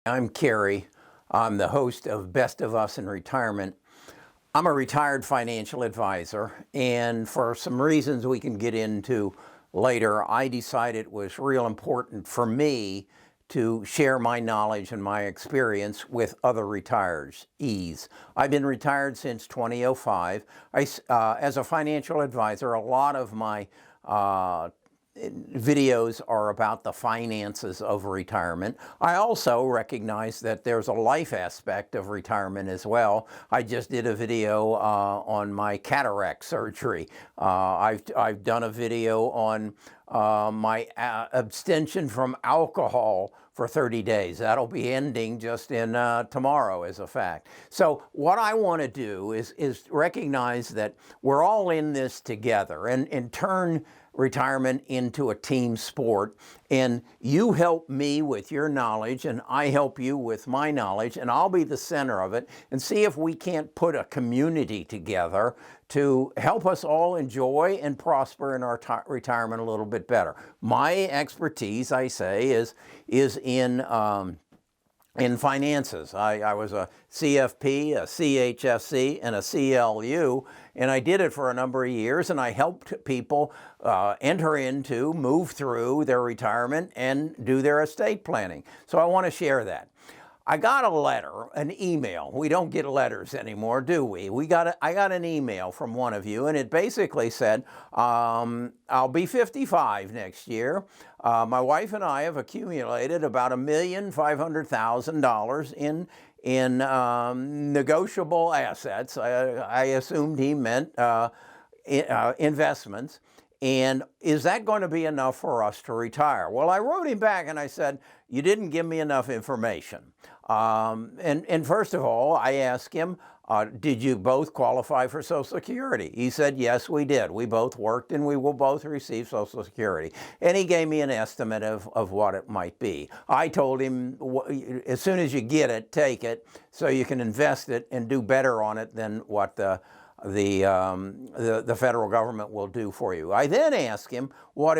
I'm Kerry. I'm the host of Best of Us in Retirement. I'm a retired financial advisor, and for some reasons we can get into later, I decided it was real important for me to share my knowledge and my experience with other retirees. I've been retired since 2005. As a financial advisor, a lot of my videos are about the finances of retirement. I also recognize that there's a life aspect of retirement as well. I just did a video on my cataract surgery. I've done a video on my abstention from alcohol for 30 days. That'll be ending just in tomorrow, as a fact. So what I want to do is recognize that we're all in this together and turn retirement into a team sport, and you help me with your knowledge and I help you with my knowledge, and I'll be the center of it, and see if we can't put a community together to help us all enjoy and prosper in our retirement a little bit better. My expertise, I say, is in finances. I was a CFP, a CHSC, and a CLU, and I did it for a number of years, and I helped people move through their retirement and do their estate planning. So I want to share that. I got a letter, an email. We don't get letters anymore, do we? I got an email from one of you, and it basically said, I'll be 55 next year. My wife and I have accumulated about $1,500,000 in negotiable assets. I assumed he meant investments. And is that going to be enough for us to retire? Well, I wrote him back and I said, you didn't give me enough information. And first of all, I asked him, did you both qualify for Social Security? He said, yes, we did. We both worked and we will both receive Social Security. And he gave me an estimate of what it might be. I told him, as soon as you get it, take it so you can invest it and do better on it than what the federal government will do for you. I then asked him what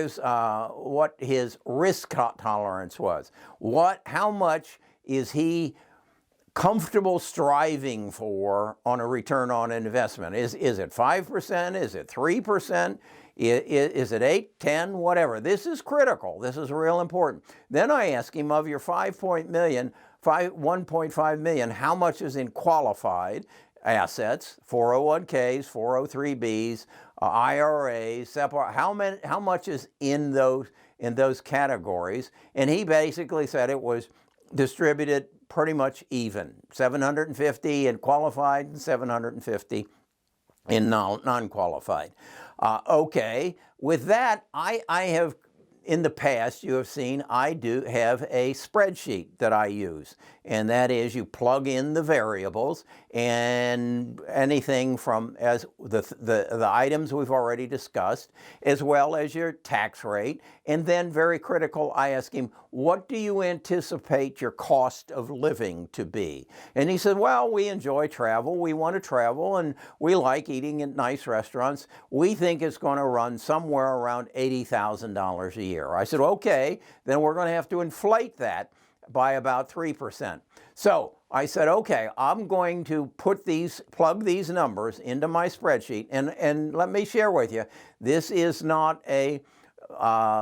his risk tolerance was. How much is he comfortable striving for on a return on investment? Is it 5%? Is it 3%? Is it 8, 10, whatever? This is critical. This is real important. Then I asked him, of your 1.5 million, how much is in qualified assets, 401ks, 403bs, IRAs, how much is in those categories? And he basically said it was distributed pretty much even, 750 in qualified and 750 in non-qualified. Okay, with that, I have, in the past, you have seen, I do have a spreadsheet that I use, and that is you plug in the variables and anything from as the items we've already discussed, as well as your tax rate, and then very critical, I ask him, what do you anticipate your cost of living to be? And he said, well, we enjoy travel, we want to travel, and we like eating at nice restaurants. We think it's going to run somewhere around $80,000 a year. I said, okay, then we're going to have to inflate that by about 3%. So I said, okay, I'm going to plug these numbers into my spreadsheet, and let me share with you, this is not a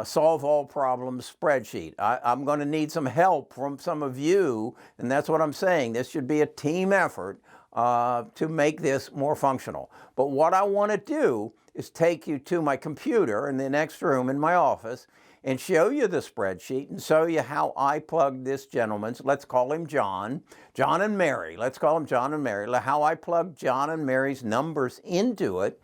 solve all problems spreadsheet. I'm going to need some help from some of you, and that's what I'm saying. This should be a team effort to make this more functional. But what I want to do is take you to my computer in the next room in my office and show you the spreadsheet and show you how I plugged this gentleman's, let's call him John and Mary, let's call him John and Mary, how I plugged John and Mary's numbers into it,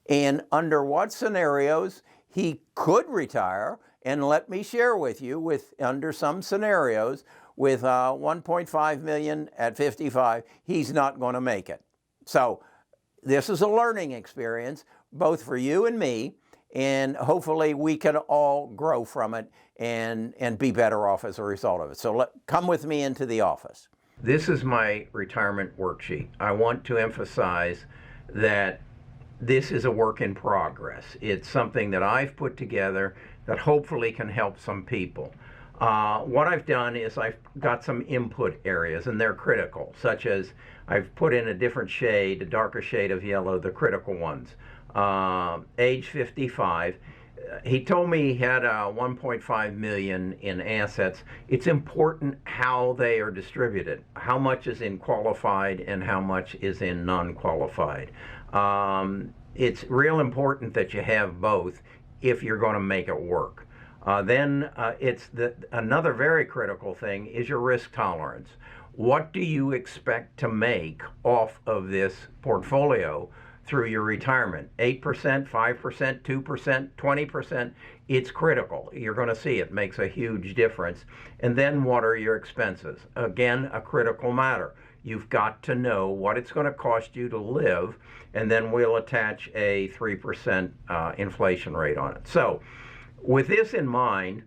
and under what scenarios he could retire. And let me share with you, under some scenarios, with 1.5 million at 55, he's not going to make it. So this is a learning experience, both for you and me, and hopefully we can all grow from it and be better off as a result of it. So come with me into the office. This is my retirement worksheet. I want to emphasize that this is a work in progress. It's something that I've put together that hopefully can help some people. What I've done is I've got some input areas, and they're critical, such as I've put in a different shade, a darker shade of yellow, the critical ones. Age 55. He told me he had 1.5 million in assets. It's important how they are distributed. How much is in qualified and how much is in non-qualified. It's real important that you have both if you're going to make it work. Then another very critical thing is your risk tolerance. What do you expect to make off of this portfolio through your retirement? 8%, 5%, 2%, 20%, it's critical. You're going to see it makes a huge difference. And then what are your expenses? Again, a critical matter. You've got to know what it's going to cost you to live, and then we'll attach a 3% inflation rate on it. So with this in mind,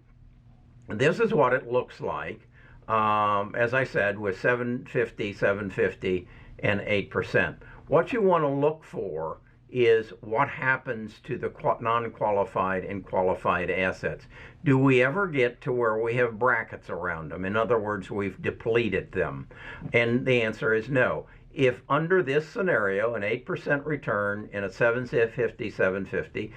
this is what it looks like, as I said, with 750, and 8%. What you want to look for is what happens to the non-qualified and qualified assets. Do we ever get to where we have brackets around them? In other words, we've depleted them. And the answer is no. If under this scenario, an 8% return in a 750,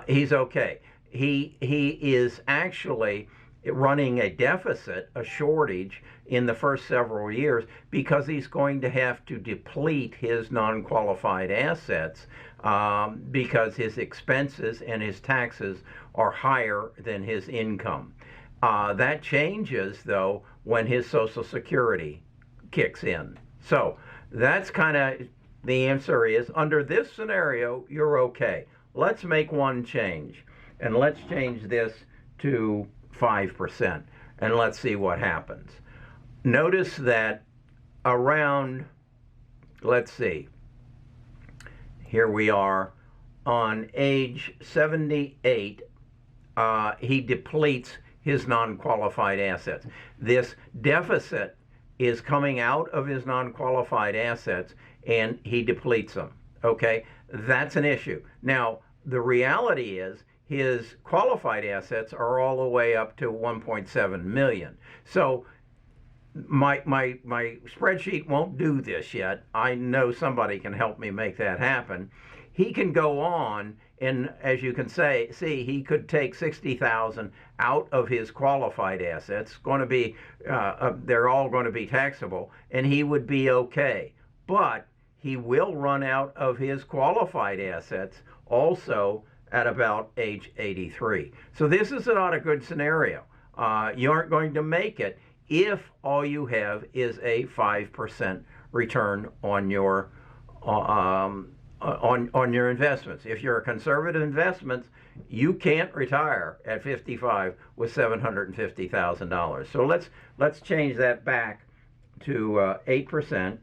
he's okay. He is actually running a deficit, a shortage in the first several years because he's going to have to deplete his non-qualified assets because his expenses and his taxes are higher than his income. That changes, though, when his Social Security kicks in. So that's kind of the answer is, under this scenario, you're okay. Let's make one change, and let's change this to 5%, and let's see what happens. Notice that around, let's see, here we are on age 78, he depletes his non-qualified assets. This deficit is coming out of his non-qualified assets, and he depletes them. Okay, that's an issue. Now, the reality is his qualified assets are all the way up to 1.7 million. So my spreadsheet won't do this yet. I know somebody can help me make that happen. He can go on, and as you can see, he could take 60,000 out of his qualified assets. Going to be, they're all going to be taxable, and he would be okay. But he will run out of his qualified assets also at about age 83. So this is not a good scenario. You aren't going to make it if all you have is a 5% return on your investments. If you're a conservative investment, you can't retire at 55 with $750,000. So let's change that back to 8%,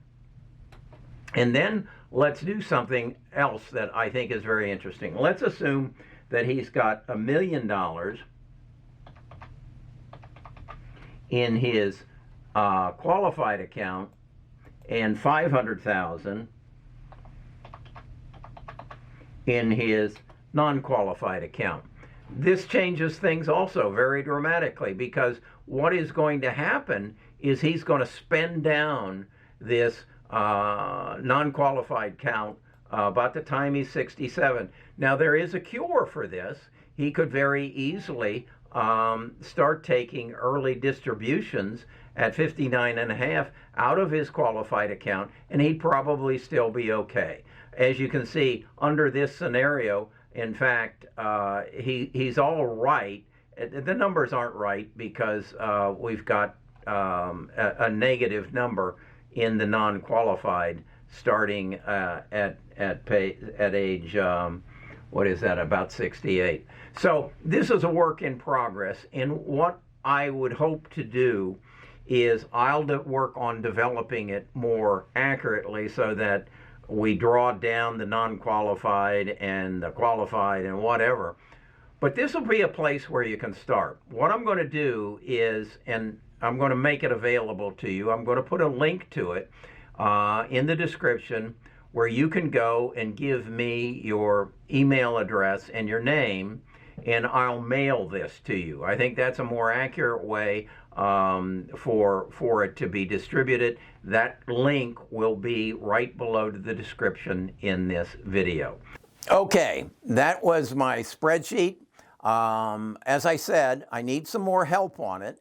and then let's do something else that I think is very interesting. Let's assume that he's got $1 million in his qualified account and 500,000 in his non-qualified account. This changes things also very dramatically, because what is going to happen is he's going to spend down this non-qualified count about the time he's 67. Now, there is a cure for this. He could very easily start taking early distributions at 59.5 out of his qualified account, and he'd probably still be okay. As you can see, under this scenario, in fact, he's all right. The numbers aren't right because we've got a negative number in the non-qualified starting at age, what is that, about 68. So this is a work in progress, and what I would hope to do is I'll work on developing it more accurately so that we draw down the non-qualified and the qualified and whatever. But this will be a place where you can start. What I'm going to do is, and I'm going to make it available to you, I'm going to put a link to it in the description where you can go and give me your email address and your name, and I'll mail this to you. I think that's a more accurate way for it to be distributed. That link will be right below the description in this video. Okay, that was my spreadsheet. As I said, I need some more help on it.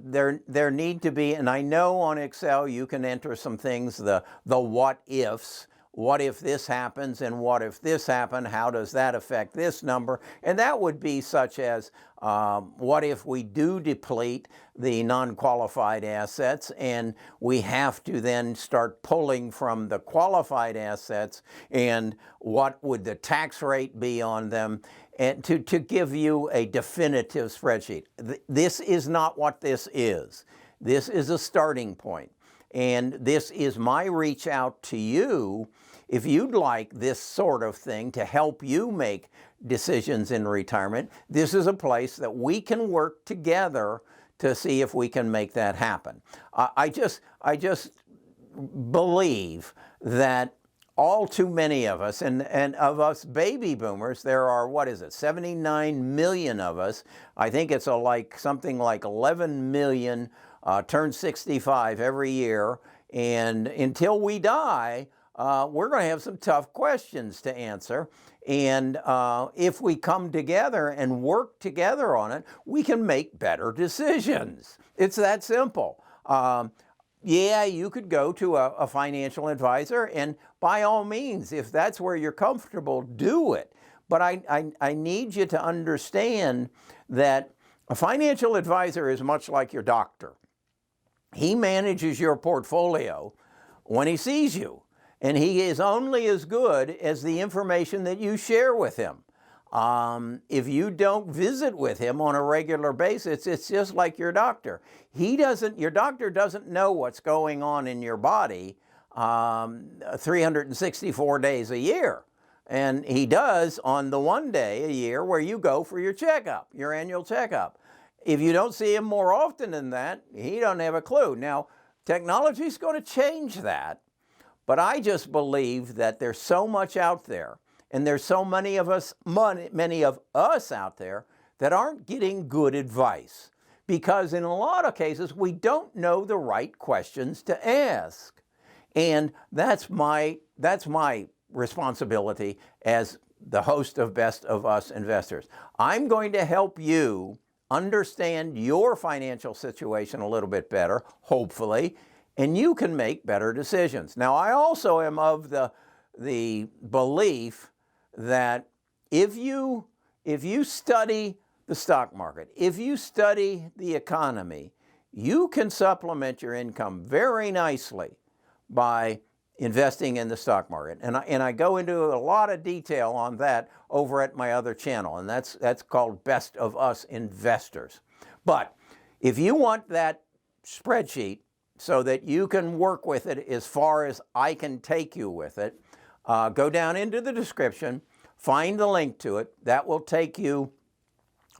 There need to be, and I know on Excel you can enter some things, the what ifs. What if this happens, and what if this happened? How does that affect this number? And that would be such as, what if we do deplete the non-qualified assets and we have to then start pulling from the qualified assets, and what would the tax rate be on them? And to give you a definitive spreadsheet. This is not what this is. This is a starting point. And this is my reach out to you if you'd like this sort of thing to help you make decisions in retirement. This is a place that we can work together to see if we can make that happen. I just believe that all too many of us, and of us baby boomers, there are, 79 million of us. I think it's something like 11 million turn 65 every year, and until we die, we're going to have some tough questions to answer. And if we come together and work together on it, we can make better decisions. It's that simple. Yeah, you could go to a financial advisor, and by all means, if that's where you're comfortable, do it. But I need you to understand that a financial advisor is much like your doctor. He manages your portfolio when he sees you, and he is only as good as the information that you share with him. If you don't visit with him on a regular basis, it's just like your doctor. Your doctor doesn't know what's going on in your body 364 days a year. And he does on the one day a year where you go for your checkup, your annual checkup. If you don't see him more often than that, he doesn't have a clue. Now, technology is going to change that, but I just believe that there's so much out there, and there's so many of us out there that aren't getting good advice, because in a lot of cases we don't know the right questions to ask. And that's my responsibility as the host of Best of Us Investors. I'm going to help you understand your financial situation a little bit better, hopefully, and you can make better decisions. Now, I also am of the belief that if you study the stock market, if you study the economy, you can supplement your income very nicely by investing in the stock market. And I go into a lot of detail on that over at my other channel, and that's called Best of Us Investors. But if you want that spreadsheet so that you can work with it as far as I can take you with it, go down into the description, find the link to it. That will take you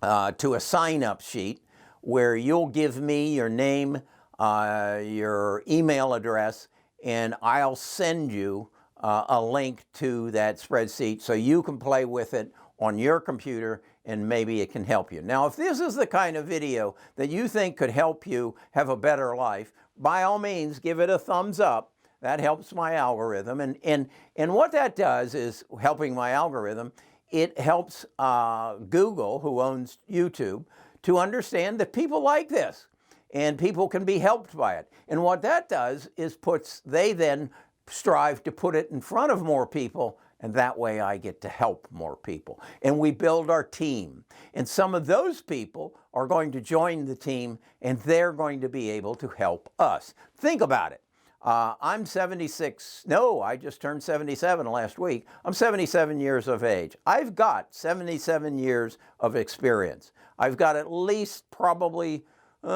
to a sign-up sheet where you'll give me your name, your email address, and I'll send you a link to that spreadsheet so you can play with it on your computer, and maybe it can help you. Now, if this is the kind of video that you think could help you have a better life, by all means, give it a thumbs up. That helps my algorithm. And what that does is, helping my algorithm, it helps Google, who owns YouTube, to understand that people like this, and people can be helped by it. And what that does is they then strive to put it in front of more people, and that way I get to help more people. And we build our team. And some of those people are going to join the team, and they're going to be able to help us. Think about it. I'm 76, no, I just turned 77 last week. I'm 77 years of age. I've got 77 years of experience. I've got at least probably 40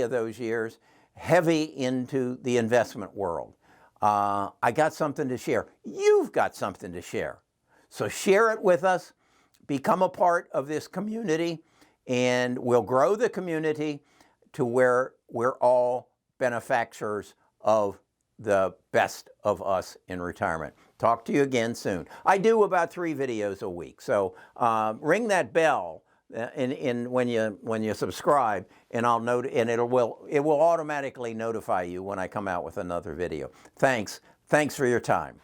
of those years heavy into the investment world. I got something to share. You've got something to share. So share it with us, become a part of this community, and we'll grow the community to where we're all benefactors of the best of us in retirement. Talk to you again soon. I do about 3 videos a week, so ring that bell when you subscribe, and it will automatically notify you when I come out with another video. Thanks for your time.